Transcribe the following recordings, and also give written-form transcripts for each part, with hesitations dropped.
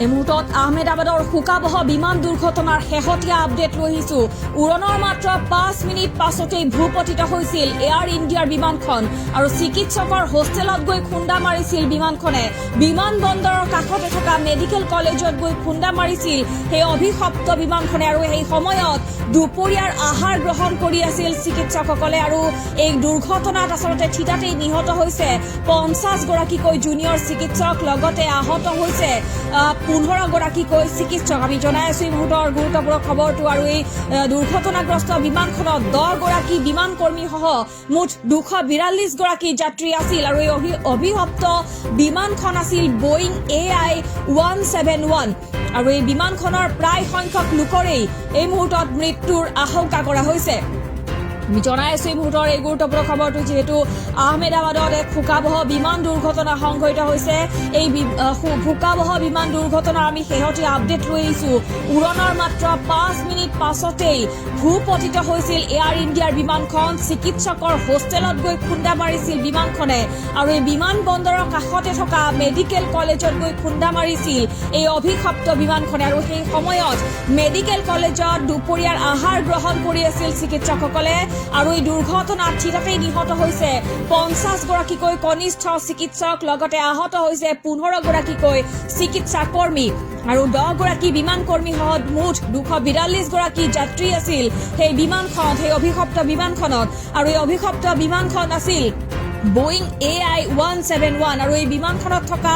এই মুহূৰ্তত আহমেদাবাদৰ শোকাবহ বিমান দুৰ্ঘটনাৰ শেহতীয়া আপডেট লৈ আহিছো। উৰণৰ মাত্ৰ 5 মিনিট পাছতেই ভূপতিত হৈছিল এয়াৰ ইণ্ডিয়াৰ বিমানখন আৰু চিকিৎসকৰ হোষ্টেলত গৈ খুন্দা মাৰিছিল বিমানখনে। বিমান বন্দৰৰ কাষতে থকা মেডিকেল কলেজত গৈ খুন্দা মাৰিছিল সেই অভিশপ্ত বিমানখনে আৰু সেই সময়ত দুপৰীয়াৰ আহাৰ গ্ৰহণ কৰি আছিল চিকিৎসকসকলে আৰু এই দুৰ্ঘটনাত আচলতে থিতাতেই নিহত হৈছে 50 গৰাকীকৈ জুনিয়ৰ চিকিৎসক, লগতে আহত হৈছে 15 গৰাকীকৈ চিকিৎসক। আমি জনাই আছো এই মুহূৰ্তৰ গুৰুত্বপূৰ্ণ খবৰটো আৰু এই দুৰ্ঘটনাগ্ৰস্ত বিমানখনত 10 গৰাকী বিমান কৰ্মী সহ মুঠ 242 গৰাকী যাত্ৰী আছিল আৰু এই অভিশপ্ত বিমানখন আছিল বোয়িং AI-171 আৰু এই বিমানখনৰ প্ৰায় সংখ্যক লোকৰেই এই মুহূৰ্তত মৃত্যুৰ আশংকা কৰা হৈছে। আমি জনাই আছো এই মুহূৰ্তৰ এই গুৰুত্বপূৰ্ণ খবৰটো, যিহেতু আহমেদাবাদত এক শোকাবহ বিমান দুৰ্ঘটনা সংঘটিত হৈছে। এই শোকাবহ বিমান দুৰ্ঘটনাৰ আমি শেহতীয়া আপডেট লৈ আহিছো। উৰণৰ মাত্ৰ 5 মিনিট পাছতেই ভূপতিত হৈছিল এয়াৰ ইণ্ডিয়াৰ বিমানখন। চিকিৎসকৰ হোষ্টেলত গৈ খুন্দা মাৰিছিল বিমানখনে আৰু এই বিমান বন্দৰৰ কাষতে থকা মেডিকেল কলেজত গৈ খুন্দা মাৰিছিল এই অভিশপ্ত বিমানখনে আৰু সেই সময়ত মেডিকেল কলেজত দুপৰীয়াৰ আহাৰ গ্ৰহণ কৰি আছিল চিকিৎসকসকলে আৰু এই দুৰ্ঘটনাত থিতাতেই নিহত হৈছে 50 গৰাকীকৈ কনিষ্ঠ চিকিৎসক, লগতে আহত হৈছে 15 গৰাকীকৈ চিকিৎসা কৰ্মী আৰু 10 গৰাকী বিমান কৰ্মী সহ মুঠ 242 গৰাকী যাত্ৰী আছিল সেই বিমানখনত, সেই অভিশপ্ত বিমানখনত। আৰু এই অভিশপ্ত বিমানখন আছিল বোয়িং AI-171 আৰু এই বিমানখনত থকা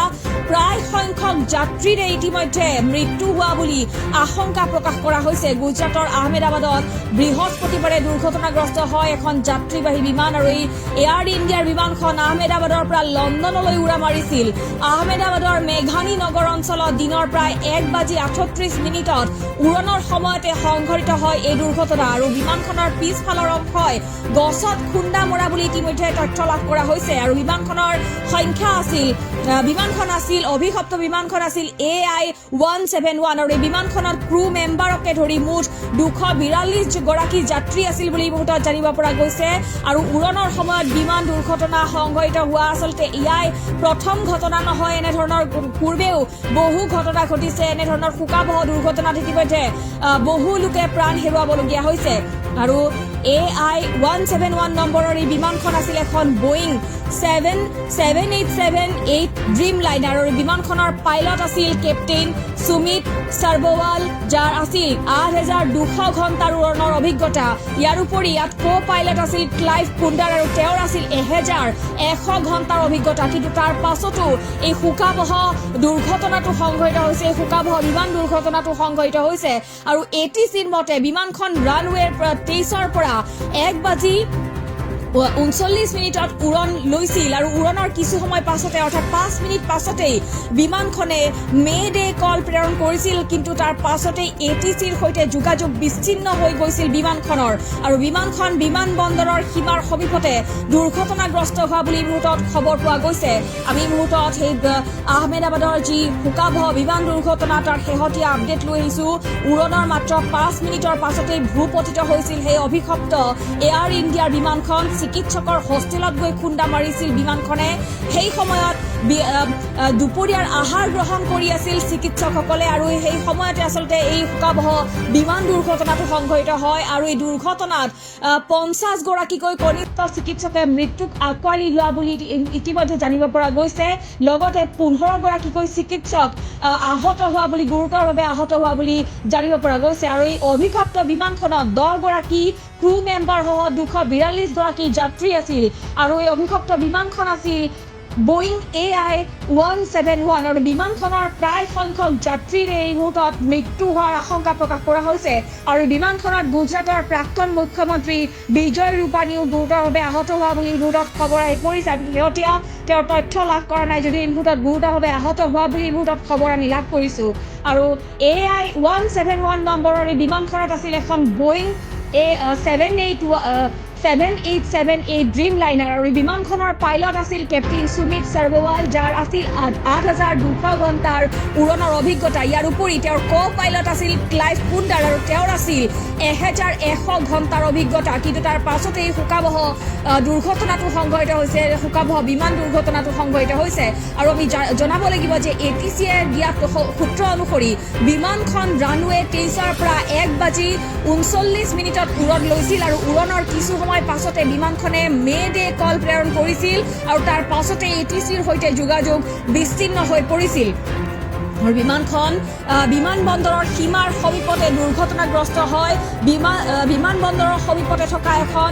প্ৰায় সংখ্যক যাত্ৰীৰে ইতিমধ্যে মৃত্যু হোৱা বুলি আশংকা প্ৰকাশ কৰা হৈছে। গুজৰাটৰ আহমেদাবাদত বৃহস্পতিবাৰে দুৰ্ঘটনাগ্ৰস্ত হয় এখন যাত্ৰীবাহী বিমান আৰু এই এয়াৰ ইণ্ডিয়াৰ বিমানখন আহমেদাবাদৰ পৰা লণ্ডনলৈ উৰা মাৰিছিল। আহমেদাবাদৰ মেঘানী নগৰ অঞ্চলত দিনৰ প্ৰায় 1:38 উৰণৰ সময়তে সংঘটিত হয় এই দুৰ্ঘটনা আৰু বিমানখনৰ পিছফালৰ অংশই গছত খুন্দা মৰা বুলি ইতিমধ্যে তথ্য লাভ কৰা হৈছে আৰু বিমানখনৰ সংখ্যা আছিল অভিশপ্ত বিমানখন আছিল AI-171 আৰু এই বিমানখনত ক্ৰু মেম্বাৰকে ধৰি মুঠ 242 গৰাকী যাত্ৰী আছিল বুলি মুহূৰ্তত জানিব পৰা গৈছে। আৰু উৰণৰ সময়ত বিমান দুৰ্ঘটনা সংঘটিত হোৱা আচলতে এয়াই প্ৰথম ঘটনা নহয়। এনেধৰণৰ পূৰ্বেও বহু ঘটনা ঘটিছে। এনেধৰণৰ শোকাবহ দুৰ্ঘটনাত ইতিমধ্যে বহু লোকে প্ৰাণ হেৰুৱাবলগীয়া হৈছে আৰু AI-171 নম্বৰৰ এই বিমানখন আছিল এখন বোয়িং 787-8 ড্ৰিম লাইনাৰ আৰু বিমানখনৰ পাইলট আছিল কেপ্টেইন সুমিত চাৰ্বৱাল, যাৰ আছিল 8200 ঘণ্টাৰ উৰণৰ অভিজ্ঞতা। ইয়াৰ উপৰি ইয়াত কো পাইলট আছিল ক্লাইভ কুণ্ডাৰ আৰু তেওঁৰ আছিল 1100 ঘণ্টাৰ অভিজ্ঞতা। কিন্তু তাৰ পাছতো এই শোকাবহ দুৰ্ঘটনাটো সংঘটিত হৈছে, এই শোকাবহ বিমান দুৰ্ঘটনাটো সংঘটিত হৈছে আৰু ATCৰ মতে বিমানখন ৰানৱেৰ 23ৰ পৰা 1:39 উৰণ লৈছিল আৰু উৰণৰ কিছু সময় পাছতে অৰ্থাৎ 5 মিনিট পাছতেই বিমানখনে মে ডে কল প্ৰেৰণ কৰিছিল। কিন্তু তাৰ পাছতেই ATCৰ সৈতে যোগাযোগ বিচ্ছিন্ন হৈ গৈছিল বিমানখনৰ আৰু বিমানখন বিমান বন্দৰৰ সীমাৰ সমীপতে দুৰ্ঘটনাগ্ৰস্ত হোৱা বুলি মুহূৰ্তত খবৰ পোৱা গৈছে। আমি মুহূৰ্তত সেই আহমেদাবাদৰ যি শোকাবহ বিমান দুৰ্ঘটনা তাৰ শেহতীয়া আপডেট লৈ আহিছো। উৰণৰ মাত্ৰ 5 মিনিটৰ পাছতেই ভূপতিত হৈছিল সেই অভিশপ্ত এয়াৰ ইণ্ডিয়াৰ বিমানখন। চিকিৎসকৰ হোষ্টেলত গৈ খুন্দা মাৰিছিল বিমানখনে। সেই সময়ত দুপৰীয়াৰ আহাৰ গ্ৰহণ কৰি আছিল চিকিৎসকসকলে আৰু সেই সময়তে আচলতে এই শোকাবহ বিমান দুৰ্ঘটনাটো সংঘটিত হয় আৰু এই দুৰ্ঘটনাত 50 গৰাকীকৈ কনিষ্ঠ চিকিৎসকে মৃত্যুক আঁকোৱালি লোৱা বুলি ইতিমধ্যে জানিব পৰা গৈছে। লগতে 15 গৰাকীকৈ চিকিৎসক আহত হোৱা বুলি, গুৰুতৰভাৱে আহত হোৱা বুলি জানিব পৰা গৈছে আৰু এই অভিশপ্ত বিমানখনত 10 গৰাকী ক্ৰু মেম্বাৰ সহ 242 গৰাকী যাত্ৰী আছিল আৰু এই অভিশপ্ত বিমানখন আছিল বোয়িং AI-171 আৰু বিমানখনৰ প্ৰায় সংখ্যক যাত্ৰীৰে এই মুহূৰ্তত মৃত্যু হোৱাৰ আশংকা প্ৰকাশ কৰা হৈছে আৰু বিমানখনত গুজৰাটৰ প্ৰাক্তন মুখ্যমন্ত্ৰী বিজয় ৰূপানীও গুৰুতৰভাৱে আহত হোৱা বুলি মুহূৰ্তত খবৰ আহি পৰিছে। আমি শেহতীয়া তেওঁৰ তথ্য লাভ কৰা নাই যদিও এই মুহূৰ্তত গুৰুতৰভাৱে আহত হোৱা বুলি মুহূৰ্তত খবৰ আমি লাভ কৰিছো আৰু AI-171 নম্বৰৰ এই বিমানখনত আছিল এখন বোয়িং 787 7878 ড্ৰিম লাইনাৰ আৰু এই বিমানখনৰ পাইলট আছিল কেপ্টেইন সুমিত সৰ্বৱাল, যাৰ আছিল 8200 ঘণ্টাৰ উৰণৰ অভিজ্ঞতা। ইয়াৰ উপৰি তেওঁৰ পাইলট আছিল ক্লাইভ কুণ্ডাৰ আৰু তেওঁৰ আছিল 1100 ঘণ্টাৰ অভিজ্ঞতা। কিন্তু তাৰ পাছতেই শোকাবহ দুৰ্ঘটনাটো সংঘটিত হৈছে, শোকাবহ বিমান দুৰ্ঘটনাটো সংঘটিত হৈছে। আৰু আমি জনাব লাগিব যে ATC-য়ে দিয়া সূত্ৰ অনুসৰি বিমানখন ৰানৱে 23-ৰ পৰা 1:39 উৰণ লৈছিল আৰু উৰণৰ কিছু সময় পাছতে বিমানখনে মে-ডে কল প্ৰেৰণ কৰিছিল আৰু তাৰ পাছতে ATC-ৰ সৈতে যোগাযোগ বিচ্ছিন্ন হৈ পৰিছিল। আৰু বিমানখন বিমানবন্দৰৰ সীমাৰ সমীপতে দুৰ্ঘটনাগ্ৰস্ত হয়। বিমানবন্দৰৰ সমীপতে থকা এখন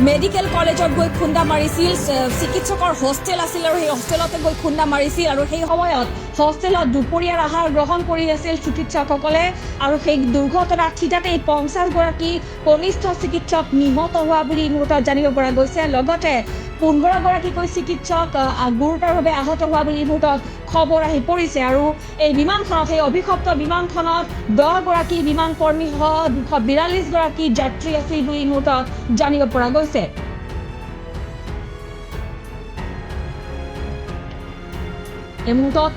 মেডিকেল কলেজত গৈ খুন্দা মাৰিছিল, চিকিৎসকৰ হোষ্টেল আছিল আৰু সেই হোষ্টেলতে গৈ খুন্দা মাৰিছিল। আৰু সেই সময়ত হোষ্টেলত দুপৰীয়াৰ আহাৰ গ্ৰহণ কৰি আছিল চিকিৎসকসকলে। আৰু সেই দুৰ্ঘটনাত থিতাতেই 50গৰাকী কনিষ্ঠ চিকিৎসক নিহত হোৱা বুলি এই মুহূৰ্তত জানিব পৰা গৈছে। লগতে 15গৰাকীকৈ চিকিৎসক গুৰুতৰভাৱে আহত হোৱা বুলি এই মুহূৰ্তত খবৰ আহি পৰিছে। আৰু এই বিমানখনত, এই অভিশপ্ত বিমানখনত 10গৰাকী বিমান কৰ্মী সহ 242গৰাকী যাত্ৰী আছিল বুলি এই মুহূৰ্তত জানিব পৰা গৈছে। এই মুহূৰ্তত